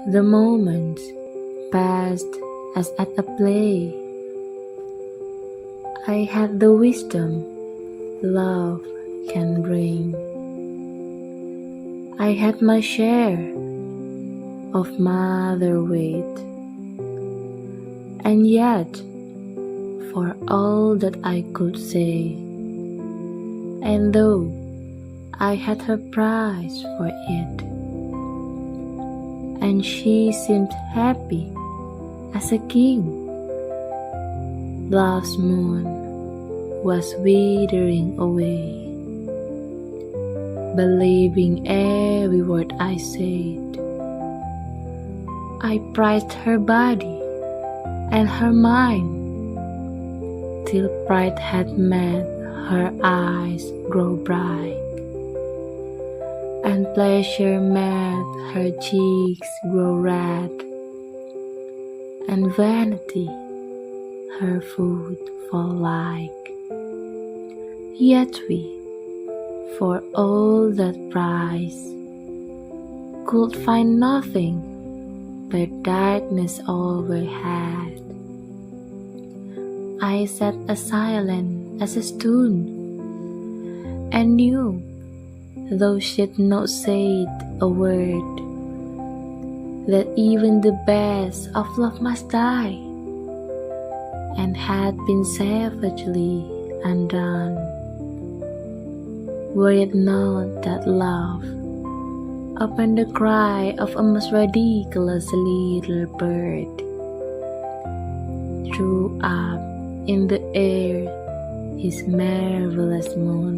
The moments passed as at a play. I had the wisdom love can bring. I had my share of mother weight, and yet, for all that I could say, and though I had her price for it, and she seemed happy as a king, love's moon was withering away, believing every word I said. I prized her body and her mind, till pride had made her eyes grow bright, and pleasure made her cheeks grow red, and vanity her food fall like. Yet we, for all that price, could find nothing but darkness overhead. I sat as silent as a stone, and knew, though she'd not said a word, that even the best of love must die, and had been savagely undone. Were it not that love, upon the cry of a most ridiculous little bird, threw up in the air his marvelous moon,